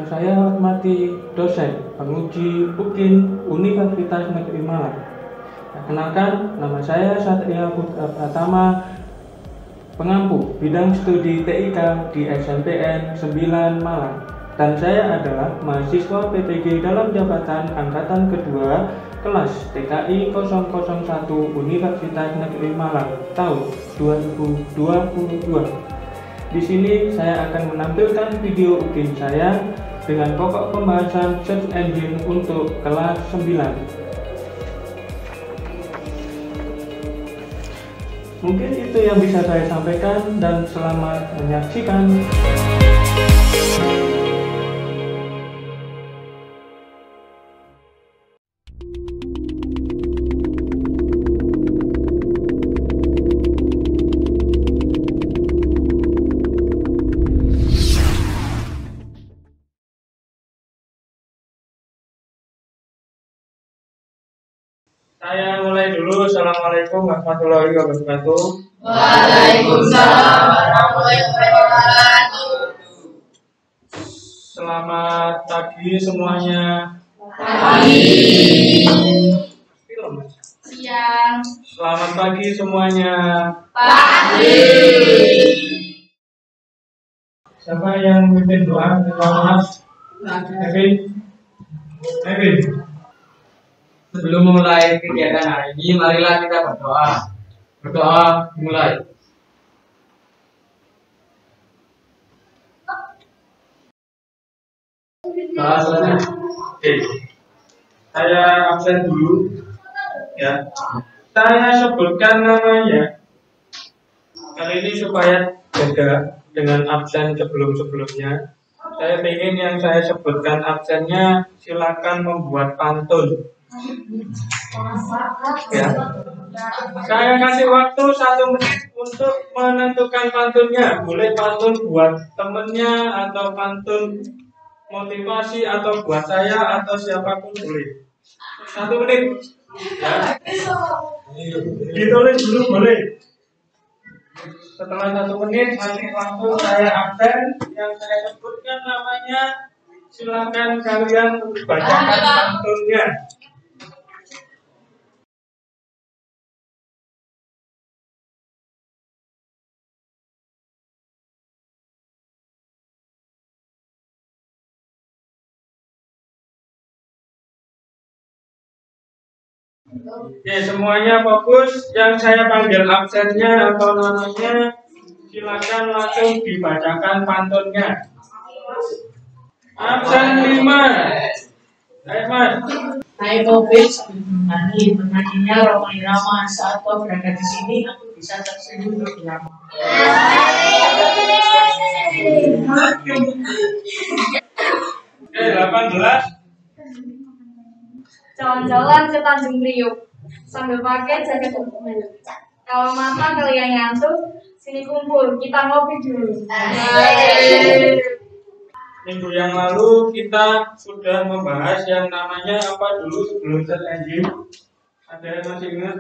saya hormati dosen penguji UKIN Universitas Negeri Malang. Kenalkan, nama saya Satria Putra Pratama, pengampu bidang studi TIK di SNPN 9 Malang. Dan saya adalah mahasiswa PPG dalam jabatan angkatan kedua kelas TKI 001 Universitas Negeri Malang tahun 2022. Di sini saya akan menampilkan video UKIN saya dengan pokok pembahasan search engine untuk kelas 9. Mungkin itu yang bisa saya sampaikan dan selamat menyaksikan. Saya mulai dulu. Assalamualaikum warahmatullahi wabarakatuh. Waalaikumsalam warahmatullahi wabarakatuh. Selamat pagi semuanya. Pagi. Siang. Selamat pagi semuanya. Pagi. Siapa yang mimpin doa? Kevin. Sebelum memulai kegiatan hari ini, marilah kita berdoa. Berdoa dimulai. Doa selesai. Oke. Saya absen dulu. Ya. Saya sebutkan namanya. Kali ini supaya beda dengan absen sebelum-sebelumnya. Saya ingin yang saya sebutkan absennya silakan membuat pantun. Ya. Saya kasih waktu 1 menit untuk menentukan pantunnya. Boleh pantun buat temennya atau pantun motivasi atau buat saya atau siapapun boleh. 1 menit. Ya. Ditulis dulu boleh. Setelah 1 menit nanti langsung saya absen. Yang saya sebutkan namanya, silakan kalian bacakan pantunnya. Oke, semuanya fokus. Yang saya panggil absennya atau namanya, silakan langsung dibacakan pantunnya. Absen 5. Ayo Mas. Hai Covid, menantinya Roma Irama. Saat kau berada di sini, aku bisa tersenyum lebih lama. Oke, 18. Jalan-jalan ke Tanjung Priuk sambil pakai jaket dokumen. Kalau mata kalian ngantuk, sini kumpul, kita ngopi dulu. Minggu yang lalu kita sudah membahas yang namanya apa dulu sebelum search engine? Ada yang masih ingat?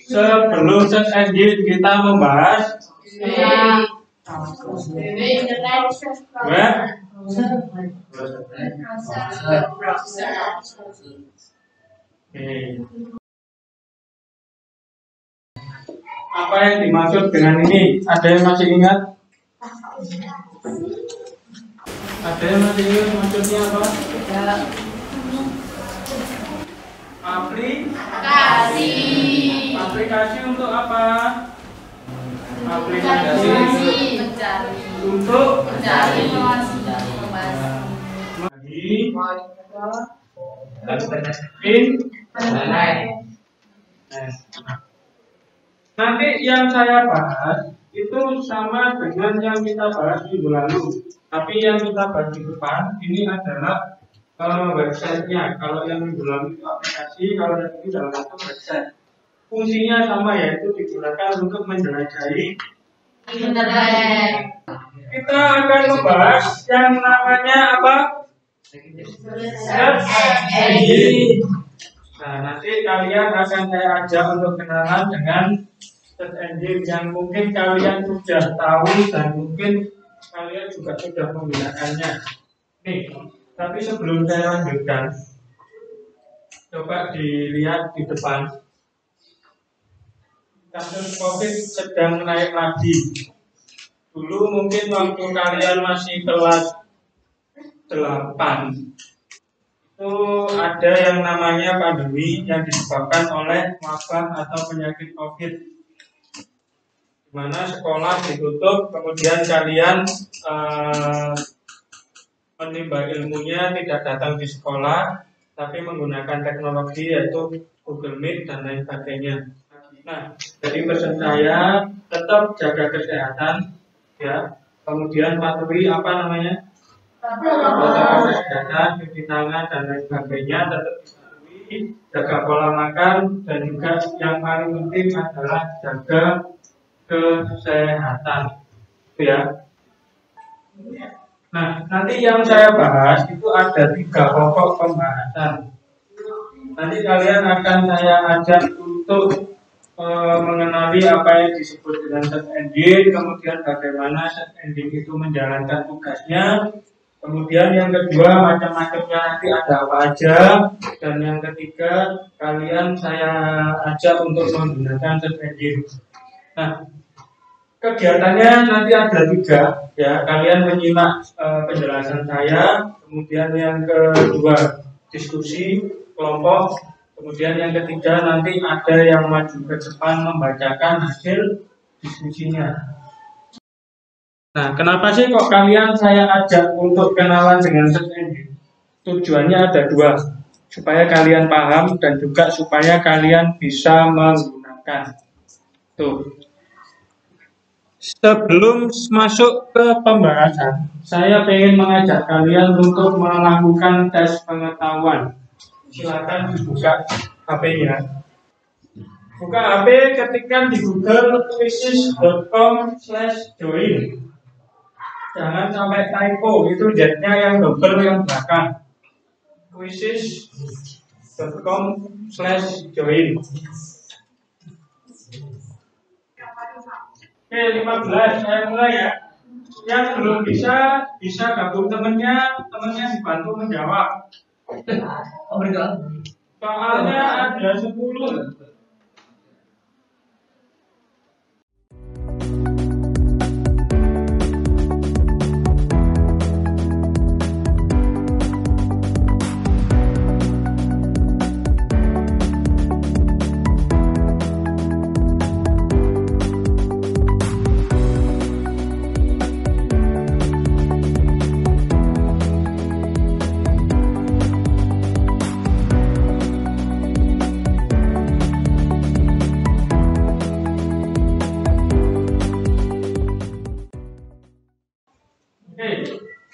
Sebelum search engine kita membahas apa yang dimaksud dengan ini? Ada yang masih ingat? Ada yang masih ingat maksudnya apa? Aplikasi untuk apa? Aplikasi untuk mencari informasi. Nanti yang saya bahas itu sama dengan yang kita bahas minggu lalu. Tapi yang kita bahas di depan ini adalah websitenya. Kalau yang minggu lalu itu aplikasi, kalau yang ini dalam bentuk website. Fungsinya sama, yaitu digunakan untuk menjelajahi Internet. Kita akan membahas yang namanya apa? Search engine. Nah, nanti kalian akan saya ajak untuk kenalan dengan search engine yang mungkin kalian sudah tahu dan mungkin kalian juga sudah menggunakannya. Nih, tapi sebelum saya lanjutkan, coba dilihat di depan. Kasus COVID sedang naik lagi. Dulu mungkin waktu kalian masih kelas 8 itu ada yang namanya pandemi yang disebabkan oleh wabah atau penyakit COVID, di mana sekolah ditutup, kemudian kalian menimba ilmunya tidak datang di sekolah, tapi menggunakan teknologi yaitu Google Meet dan lain sebagainya. Nah, jadi pesan saya tetap jaga kesehatan, ya. Kemudian patuhi apa namanya? Protokol kesehatan, cuci tangan dan lain sebagainya tetap dipatuhi, jaga pola makan, dan juga yang paling penting adalah jaga kesehatan, ya. Nah, nanti yang saya bahas itu ada 3 pokok pembahasan. Nanti kalian akan saya ajak untuk mengenali apa yang disebut dengan search engine, kemudian bagaimana search engine itu menjalankan tugasnya. Kemudian yang kedua, macam-macamnya nanti ada apa aja, dan yang ketiga kalian saya ajak untuk menggunakan search engine. Nah, kegiatannya nanti ada 3, ya. Kalian menyimak penjelasan saya, kemudian yang kedua diskusi kelompok, kemudian yang ketiga nanti ada yang maju ke depan membacakan hasil diskusinya. Nah, kenapa sih kok kalian saya ajak untuk kenalan dengan search engine? Tujuannya ada 2, supaya kalian paham dan juga supaya kalian bisa menggunakan. Tuh. Sebelum masuk ke pembahasan, saya ingin mengajak kalian untuk melakukan tes pengetahuan. Silakan dibuka HP-nya. Buka HP, ketikkan di Google quizzes.com/join. Jangan sampai typo, itu Z-nya yang double yang belakang. quizzes.com/join. Oke, 15 saya mulai ya. Yang belum bisa gabung temennya dibantu menjawab. Soalnya ada 10.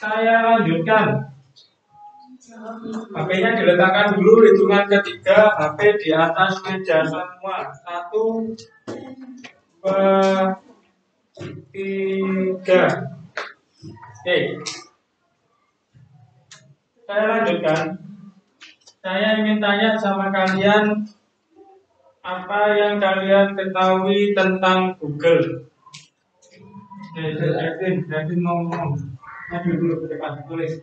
Saya lanjutkan. HP-nya diletakkan dulu, hitungan ketiga, HP di atas meja semua. 1, 2, 3. Oke. Saya lanjutkan. Saya ingin tanya sama kalian, apa yang kalian ketahui tentang Google? Edwin ngomong. Maju dulu ke depan, tulis.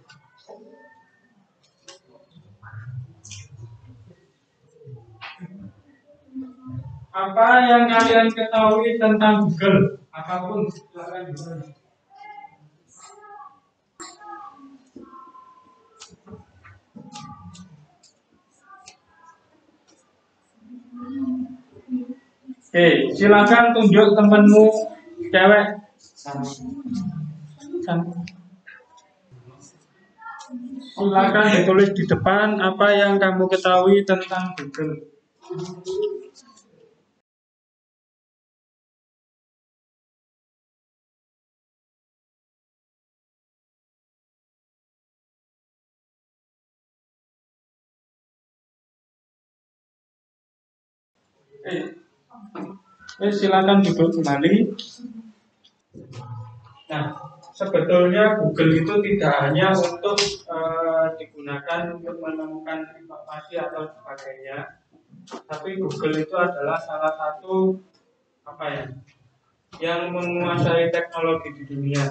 Apa yang kalian ketahui tentang Google? Apapun, silakan ditulis. Oke, silakan tunjuk temenmu cewek. Silakan ditulis di depan apa yang kamu ketahui tentang Google. Silakan duduk kembali. Nah, sebetulnya Google itu tidak hanya untuk digunakan untuk menemukan informasi atau sebagainya, tapi Google itu adalah salah satu apa ya, yang menguasai teknologi di dunia.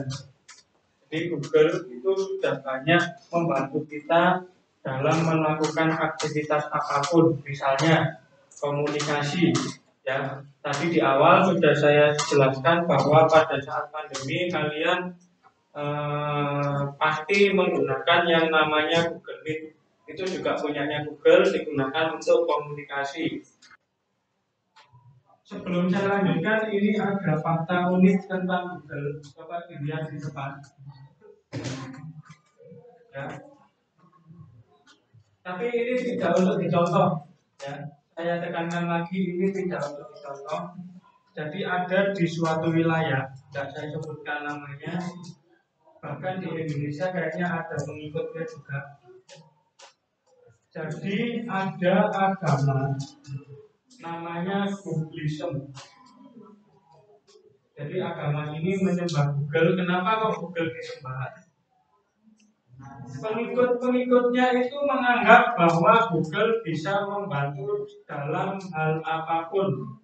Jadi Google itu sudah banyak membantu kita dalam melakukan aktivitas apapun, misalnya komunikasi. Ya, tadi di awal sudah saya jelaskan bahwa pada saat pandemi kalian pasti menggunakan yang namanya Google Meet. Itu juga punyanya Google, digunakan untuk komunikasi. Sebelum saya lanjutkan, ini ada fakta unik tentang Google. Coba dilihat di depan. Ya. Tapi ini tidak untuk dicontoh. Ya. Saya tekankan lagi, ini tidak untuk dicontoh. Jadi ada di suatu wilayah, tidak saya sebutkan namanya. Bahkan di Indonesia kayaknya ada pengikutnya juga. Jadi ada agama namanya Googleism. Jadi agama ini menyembah Google. Kenapa kok Google disembah? Pengikut-pengikutnya itu menganggap bahwa Google bisa membantu dalam hal apapun.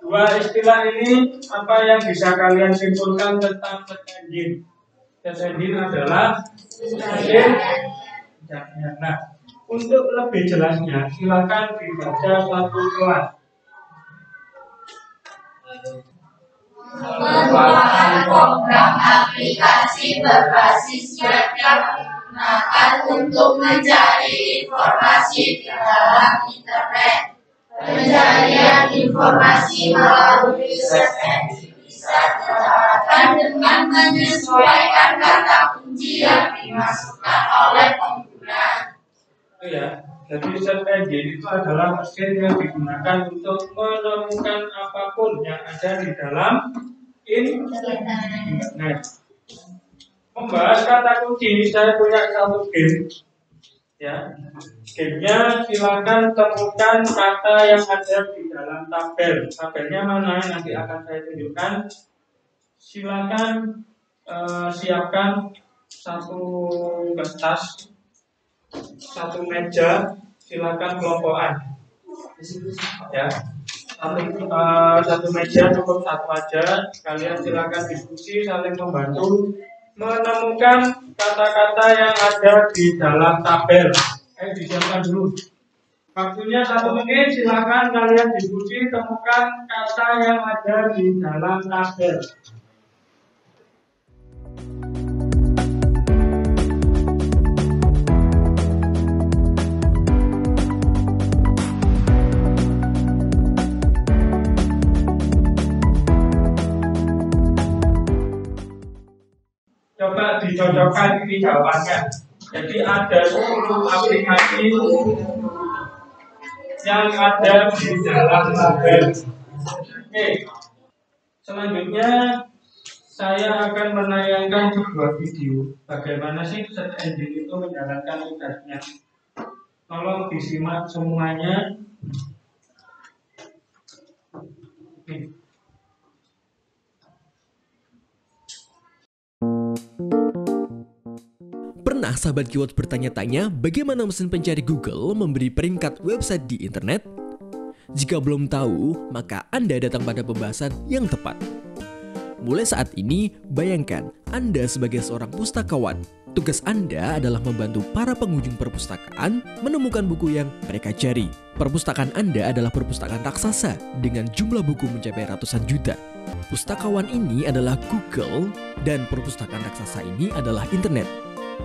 Dua istilah ini apa yang bisa kalian simpulkan tentang search engine? Search engine adalah mesin. Nah, untuk lebih jelasnya, silakan dibaca satu kelas. Merupakan program aplikasi berbasis web yang digunakan untuk mencari informasi di dalam internet. Pencarian informasi melalui search engine bisa dilakukan dengan menyesuaikan kata kunci yang dimasukkan oleh pengguna. Ya, jadi search engine itu adalah mesin yang digunakan untuk menemukan apapun yang ada di dalam internet. Membahas kata kunci, saya punya satu game. Ya, gamenya silakan temukan kata yang ada di dalam tabel. Tabelnya mana? Nanti akan saya tunjukkan. Silakan siapkan satu kertas, satu meja, silakan kelompokan. Ya, satu meja cukup satu aja. Kalian silakan diskusi, saling membantu menemukan kata-kata yang ada di dalam tabel. Disiapkan dulu. Waktunya 1 menit, silakan kalian diskusi, temukan kata yang ada di dalam tabel. Coba dicocokkan ini jawabannya. Jadi ada 10 aplikasi yang ada di dalam tabel. Oke. Selanjutnya saya akan menayangkan sebuah video. Bagaimana sih search engine itu menjalankan tugasnya? Tolong disimak semuanya. Oke. Pernah sahabat Keywords bertanya-tanya bagaimana mesin pencari Google memberi peringkat website di internet? Jika belum tahu, maka Anda datang pada pembahasan yang tepat. Mulai saat ini, bayangkan Anda sebagai seorang pustakawan. Tugas Anda adalah membantu para pengunjung perpustakaan menemukan buku yang mereka cari. Perpustakaan Anda adalah perpustakaan raksasa dengan jumlah buku mencapai ratusan juta. Pustakawan ini adalah Google dan perpustakaan raksasa ini adalah internet.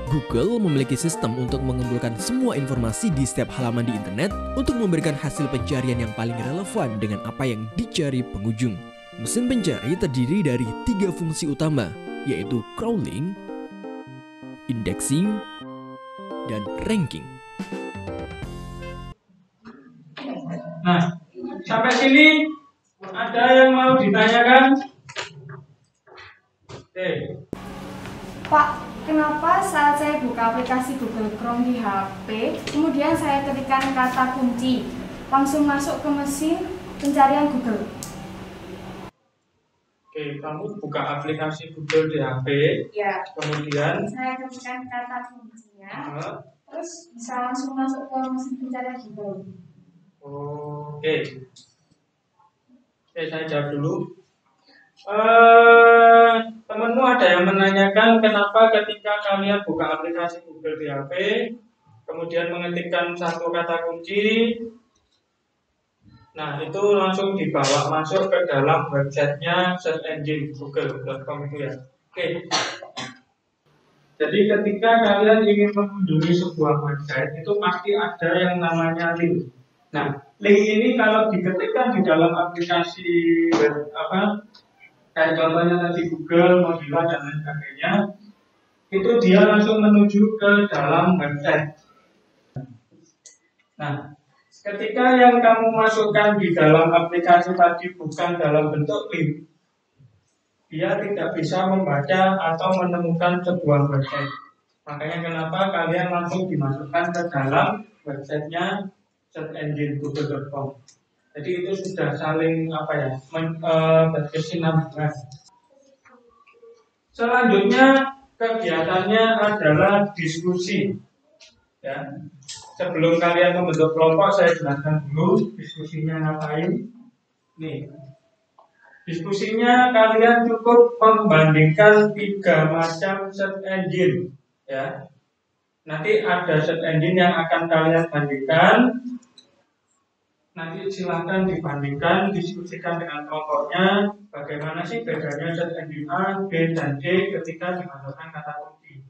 Google memiliki sistem untuk mengumpulkan semua informasi di setiap halaman di internet untuk memberikan hasil pencarian yang paling relevan dengan apa yang dicari pengunjung. Mesin pencari terdiri dari 3 fungsi utama, yaitu crawling, indexing, dan ranking. Nah, sampai sini ada yang mau ditanyakan? Oke. Pak, kenapa saat saya buka aplikasi Google Chrome di HP, kemudian saya ketikkan kata kunci, langsung masuk ke mesin pencarian Google? Oke, kamu buka aplikasi Google di HP, Ya. kemudian Saya ketikkan kata kuncinya, terus bisa langsung masuk ke mesin pencarian Google. oke. Oke, saya jawab dulu. Temanmu ada yang menanyakan kenapa ketika kalian buka aplikasi Google di HP, kemudian mengetikkan satu kata kunci, nah itu langsung dibawa masuk ke dalam websitenya search engine google.com itu ya. Oke. Jadi ketika kalian ingin mengunjungi sebuah website itu pasti ada yang namanya link. Nah, link ini kalau diketikkan di dalam aplikasi kayak contohnya tadi Google, Mozilla dan lain sebagainya, itu dia langsung menuju ke dalam website. Nah, ketika yang kamu masukkan di dalam aplikasi tadi bukan dalam bentuk link, dia tidak bisa membaca atau menemukan sebuah website. Makanya kenapa kalian langsung dimasukkan ke dalam websitenya search engine google.com. Jadi itu sudah saling berkesinambungan. Selanjutnya kegiatannya adalah diskusi. Ya. Sebelum kalian membentuk kelompok, saya jelaskan dulu diskusinya ngapain. Nih, diskusinya kalian cukup membandingkan 3 macam search engine. Ya, nanti ada search engine yang akan kalian bandingkan. Nanti silahkan dibandingkan, diskusikan dengan kelompoknya bagaimana sih bedanya search engine A, B, dan C ketika dimasukkan kata kunci.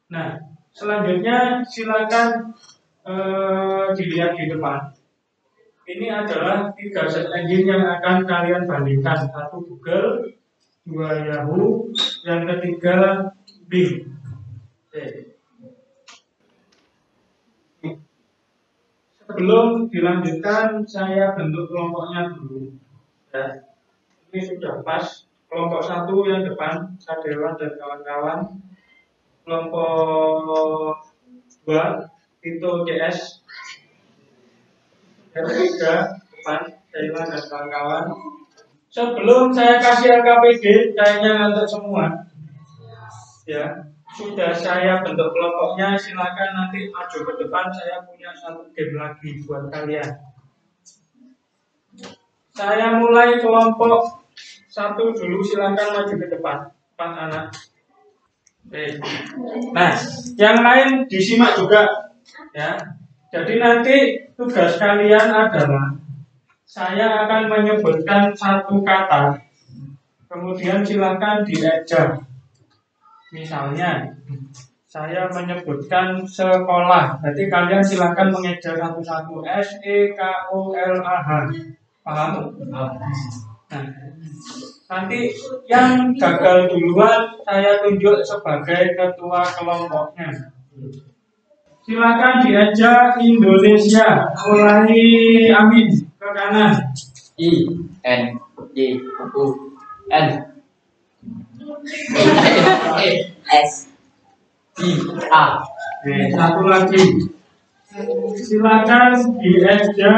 Nah, selanjutnya silakan dilihat di depan. Ini adalah 3 search engine yang akan kalian bandingkan. 1 Google, 2 Yahoo, yang ketiga Bing. Oke. Sebelum dilanjutkan, saya bentuk kelompoknya dulu. Ya. Ini sudah pas. Kelompok 1 yang depan, Sadewan dan kawan-kawan. Kelompok 2, Tito CS. Yang ketiga, depan, Sadewan dan kawan-kawan. Sebelum saya kasih LKPD, kayaknya ngantuk semua. Ya. Sudah saya bentuk kelompoknya, silakan nanti maju ke depan. Saya punya 1 game lagi buat kalian. Saya mulai kelompok 1 dulu, silakan maju ke depan, 4 anak. Oke. Nah, yang lain disimak juga, ya. Jadi nanti tugas kalian adalah saya akan menyebutkan 1 kata, kemudian silakan dieja. Misalnya, saya menyebutkan sekolah. Berarti kalian silakan mengeja satu-satu. SEKOLAH. Paham? Nah, nanti yang gagal duluan saya tunjuk sebagai ketua kelompoknya. Silakan dieja Indonesia. Mulai Amin ke kanan. INDUN SIA. Satu lagi. Silakan dieja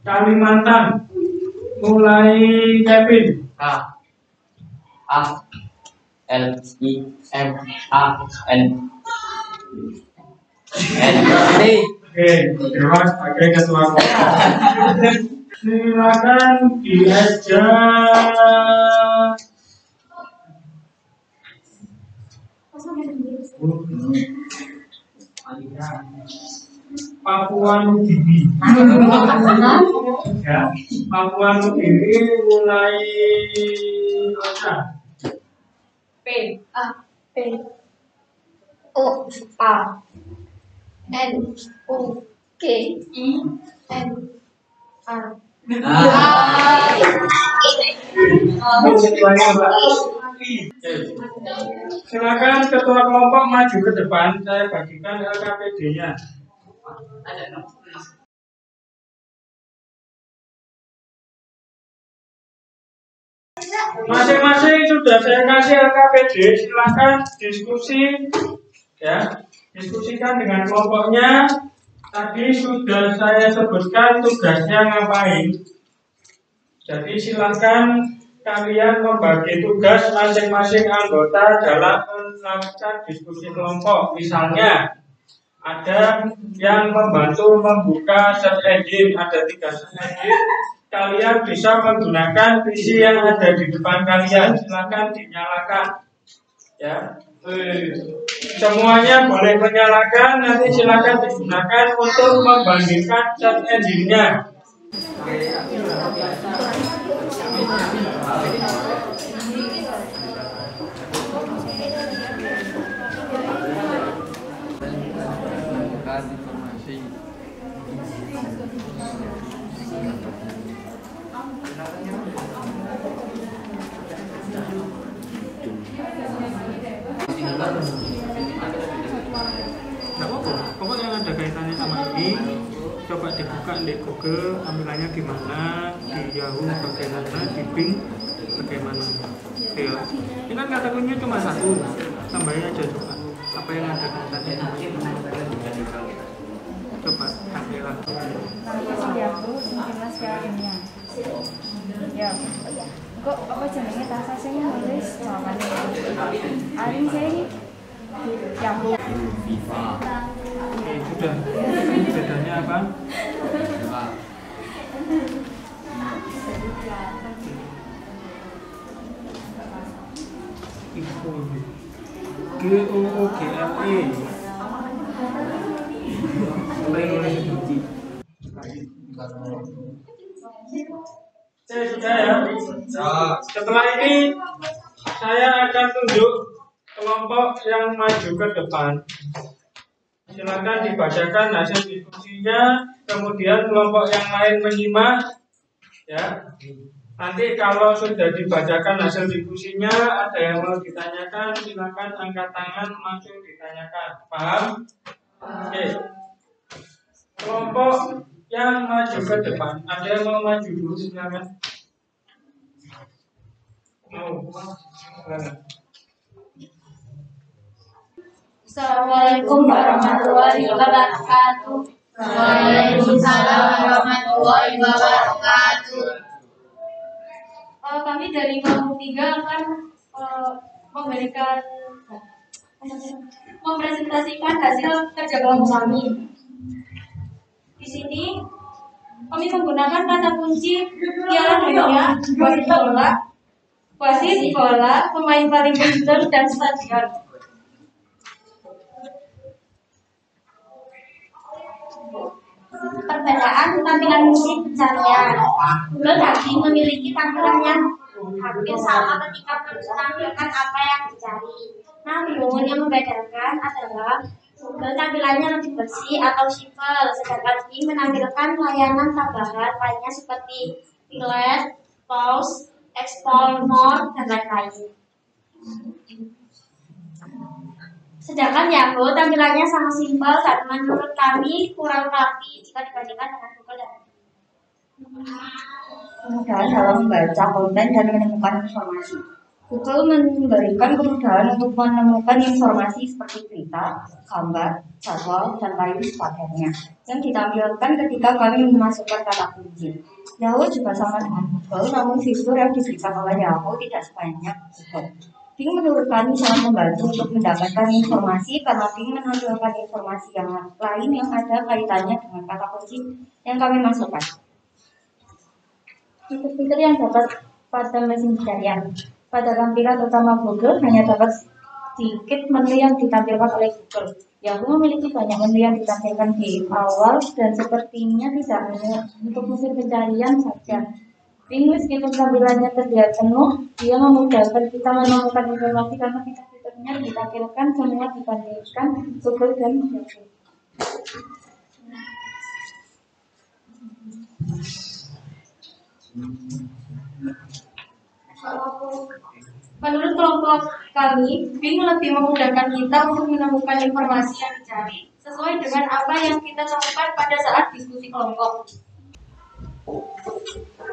Kalimantan. Mulai Kevin. KALIMAN. Oke, Dewas sebagai ketua kelompok. Silakan dieja Papua Nugini. Ya, Papua Nugini mulai Ocha. P O A N U G I N A. Silakan ketua kelompok maju ke depan, saya bagikan LKPD-nya. Masing-masing sudah saya kasih LKPD, silakan diskusi, ya, diskusikan dengan kelompoknya. Tadi sudah saya sebutkan tugasnya ngapain. Jadi silakan kalian membagi tugas masing-masing anggota dalam melakukan diskusi kelompok. Misalnya, Ada yang membantu membuka search engine, ada 3 search engine. Kalian bisa menggunakan PC yang ada di depan kalian. Silakan dinyalakan. Ya, semuanya boleh menyalakan. Nanti silakan digunakan untuk membandingkan search engine-nya. Pokoknya yang ada kaitannya sama ini, coba dibuka di Google, tampilannya gimana, di Yahoo bagaimana, di Bing bagaimana. Ya. Ini kan kata kuncinya cuma 1, tambahin aja coba apa yang ada kaitannya sama ini. Coba ambil Yahoo Mas Karimnya. Ya. Kok apa jenenge tasa sing nulis jawabannya? Arin sing Yahoo. Sudah. Bedanya apa? GOOGLE. Sudah ya. Setelah ini saya akan tunjuk kelompok yang maju ke depan. Silakan dibacakan hasil diskusinya, kemudian kelompok yang lain menyimak. Ya. Nanti kalau sudah dibacakan hasil diskusinya, ada yang mau ditanyakan, silakan angkat tangan langsung ditanyakan. Paham? Oke. Kelompok yang maju ke depan, ada yang mau maju dulu silakan. Assalamualaikum warahmatullahi wabarakatuh. Waalaikumsalam warahmatullahi wabarakatuh. Kami dari kelompok 3 akan mempresentasikan hasil kerja kelompok kami. Di sini kami menggunakan kata kunci Piala Dunia, wasit bola, pemain paling pintar dan stadion. Perbedaan tampilan musik pencarian. Google tadi memiliki tampilan yang hampir sama ketika menampilkan apa yang dicari. Namun yang membedakan adalah Google tampilannya lebih bersih atau simpel, sedangkan Bing menampilkan layanan tambahan lainnya seperti delete, pause, explore more, dan lain-lain. Sedangkan Yahoo tampilannya sangat simpel dan menurut kami kurang rapi jika dibandingkan dengan Google dan kemudahan dalam membaca konten dan menemukan informasi. Google memberikan kemudahan untuk menemukan informasi seperti berita, gambar, jadwal, dan lain sebagainya yang ditampilkan ketika kami memasukkan kata kunci. Yahoo juga sama dengan Google, namun fitur yang diberikan oleh Yahoo tidak sebanyak Google. Bing menurut kami sangat membantu untuk mendapatkan informasi karena Bing menampilkan informasi yang lain yang ada kaitannya dengan kata kunci yang kami masukkan. Fitur-fitur yang dapat pada mesin pencarian. Pada tampilan utama Google hanya dapat sedikit menu yang ditampilkan oleh Google. Yahoo memiliki banyak menu yang ditampilkan di awal dan sepertinya tidak hanya untuk mesin pencarian saja. Bing meskipun tampilannya terlihat penuh, dia memudahkan kita menemukan informasi karena fitur-fiturnya ditampilkan semua dibandingkan Google dan Yahoo. Menurut kelompok kami, Bing lebih memudahkan kita untuk menemukan informasi yang dicari sesuai dengan apa yang kita temukan pada saat diskusi kelompok.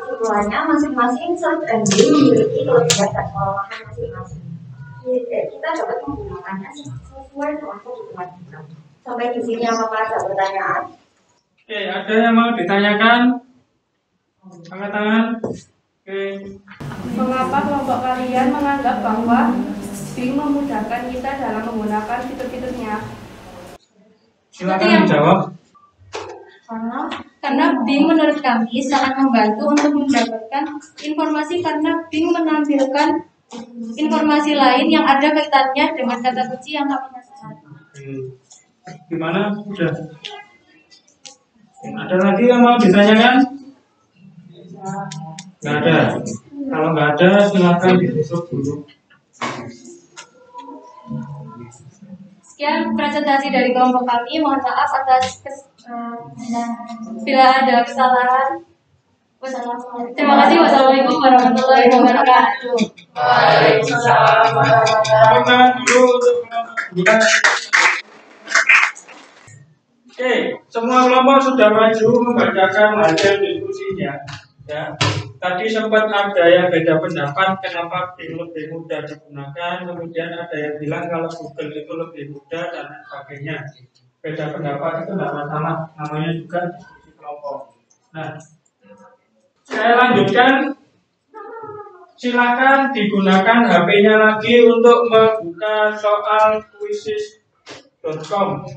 Keduanya masing-masing search engine memiliki kelebihan dan kelemahan masing-masing. Kita dapat menggunakannya sesuai dengan kebutuhan kita. Sampai di sini apakah ada pertanyaan? Oke, ada yang mau ditanyakan? Angkat tangan. Oke. Mengapa kelompok kalian menganggap bahwa Bing memudahkan kita dalam menggunakan fitur-fiturnya? Silakan dijawab. Karena Bing menurut kami sangat membantu untuk mendapatkan informasi karena Bing menampilkan informasi lain yang ada kaitannya dengan kata kunci yang kami masalah. Gimana? Udah. Ada lagi yang mau ditanyakan? Nggak ada. Kalau nggak ada, silakan ditutup dulu. Sekian presentasi dari kelompok kami. Mohon maaf atas bila ada kesalahan. Terima kasih. Wassalamualaikum warahmatullahi wabarakatuh. Waalaikumsalam warahmatullahi wabarakatuh. Oke, semua kelompok sudah maju membacakan hasil diskusinya. Ya, tadi sempat ada yang beda pendapat kenapa Bing lebih mudah digunakan, kemudian ada yang bilang kalau Google itu lebih mudah dan lain sebagainya. Beda pendapat itu tidak masalah, namanya juga diskusi kelompok. Nah, saya lanjutkan. Silakan digunakan HP-nya lagi untuk membuka soal quizzes.com.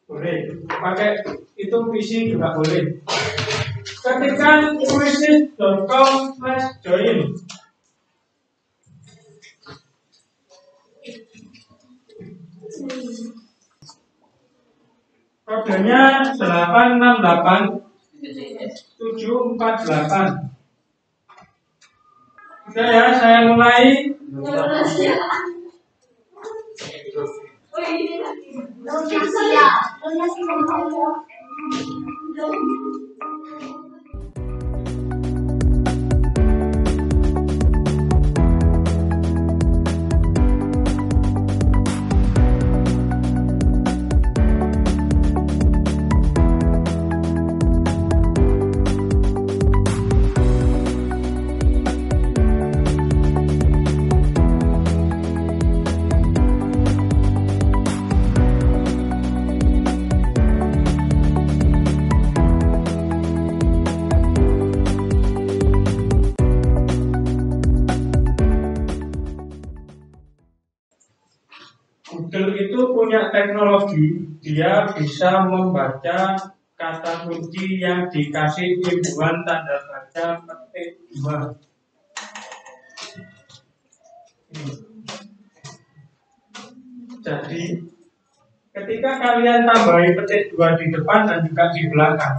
Boleh, pakai itu PC juga boleh. Ketikkan quizzes.com/join. Kodenya 868-748. Oke ya, saya mulai. Google itu punya teknologi, dia bisa membaca kata kunci yang dikasih imbuhan tanda baca petik 2. Jadi, ketika kalian tambahi petik 2 di depan dan juga di belakang,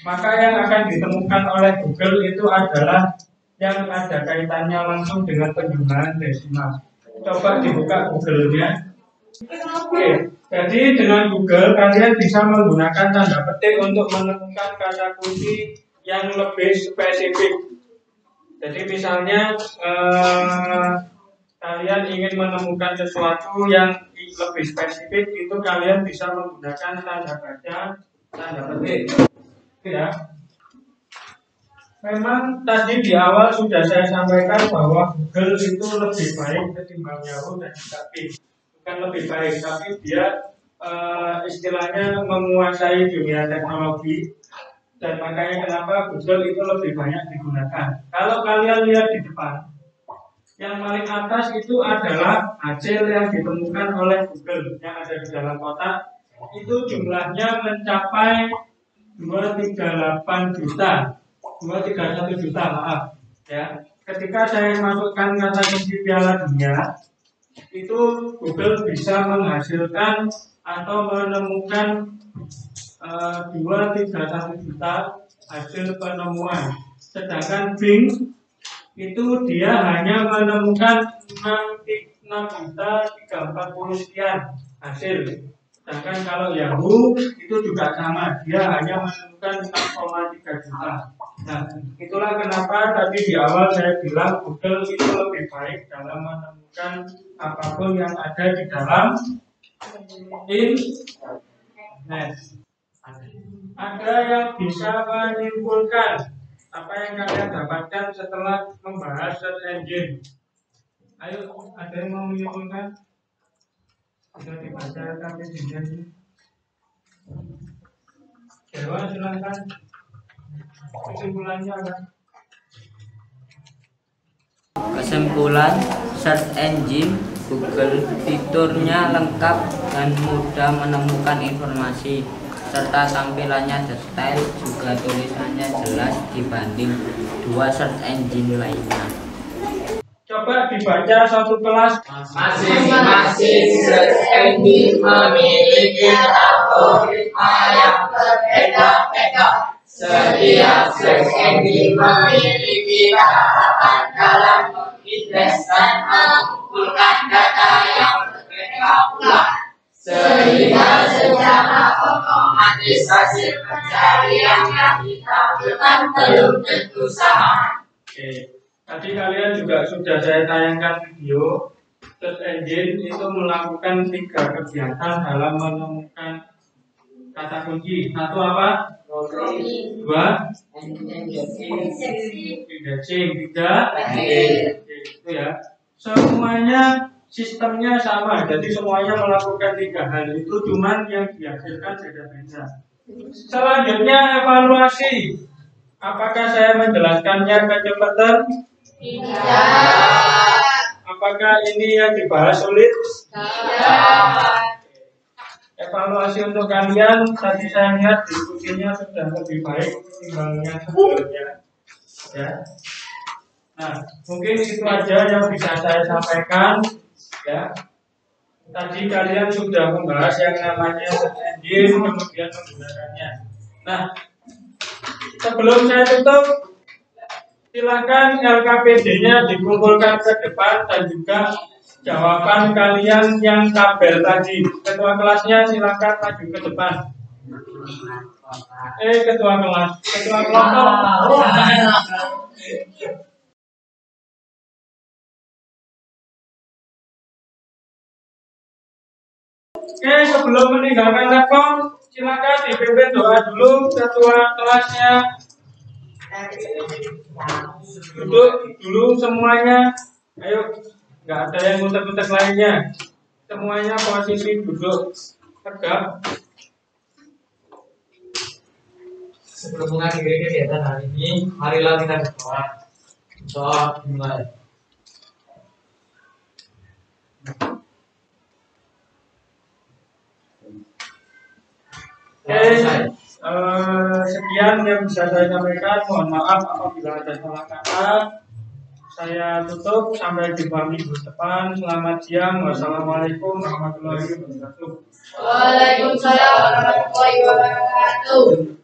maka yang akan ditemukan oleh Google itu adalah yang ada kaitannya langsung dengan penjumlahan desimal. Coba dibuka Google-nya. Oke, jadi dengan Google kalian bisa menggunakan tanda petik untuk menemukan kata kunci yang lebih spesifik. Jadi misalnya kalian ingin menemukan sesuatu yang lebih spesifik, itu kalian bisa menggunakan tanda baca, tanda petik. Ya. Memang tadi di awal sudah saya sampaikan bahwa Google itu lebih baik ketimbang Yahoo dan juga Bing. Bukan lebih baik, tapi dia istilahnya menguasai dunia teknologi, dan makanya kenapa Google itu lebih banyak digunakan. Kalau kalian lihat di depan, yang paling atas itu adalah hasil yang ditemukan oleh Google yang ada di dalam kotak. Itu jumlahnya mencapai 238 juta. 231 juta, maaf ya. Ketika saya masukkan kata kunci Piala Dunia, itu Google bisa menghasilkan atau menemukan 231 juta hasil penemuan. Sedangkan Bing itu dia hanya menemukan 6.340 sekian hasil. Sedangkan kalau Yahoo itu juga sama, dia hanya menemukan 6,3 juta. Nah, itulah kenapa tadi di awal saya bilang Google itu lebih baik dalam menemukan apapun yang ada di dalam internet. Ada yang bisa menyimpulkan apa yang kalian dapatkan setelah membahas search engine? Ayo, ada yang mau menyimpulkan? Sudah dibaca tapi ini. Dewa, silakan. Kesimpulannya apa? Kesimpulan, search engine Google fiturnya lengkap dan mudah menemukan informasi, serta tampilannya detail, juga tulisannya jelas dibanding dua search engine lainnya. Coba dibaca satu kelas. Masing-masing search engine memiliki algoritma yang berbeda-beda. Setiap search engine memiliki tahapan dalam mengindeks dan mengumpulkan data yang berbeda pula, sehingga secara otomatis hasil pencarian yang ditampilkan belum tentu sama. Oke. Tadi kalian juga sudah saya tayangkan video. Search engine itu melakukan 3 kegiatan dalam menemukan kata kunci. Satu apa? 2 indexing, 3 itu ya. Semuanya sistemnya sama, jadi semuanya melakukan 3 hal itu, cuman yang dihasilkan beda-beda. Selanjutnya evaluasi. Apakah saya menjelaskannya kecepatan? Tidak. Apakah ini yang dibahas sulit? Tidak. Evaluasi untuk kalian, tadi saya lihat diskusinya sudah lebih baik ketimbangnya sebelumnya. Ya. Nah, mungkin itu aja yang bisa saya sampaikan. Ya. Tadi kalian sudah membahas yang namanya search engine, kemudian menggunakannya. Nah, sebelum saya tutup, silakan LKPD-nya dikumpulkan ke depan dan juga jawaban kalian yang tabel tadi. Ketua kelasnya silakan maju ke depan. Ketua kelas, ketua kelompok. Sebelum meninggalkan laptop, silakan dipimpin doa dulu ketua kelasnya. Duduk dulu semuanya. Ayo, nggak ada yang muter-muter lainnya. Semuanya posisi duduk tegak. Sebelum mengakhiri kegiatan hari ini, marilah kita berdoa. Doa dimulai. Sekian yang bisa saya sampaikan. Mohon maaf apabila ada salah kata. Saya tutup, sampai jumpa minggu depan. Selamat siang. Wassalamualaikum warahmatullahi wabarakatuh. Waalaikumsalam warahmatullahi wabarakatuh.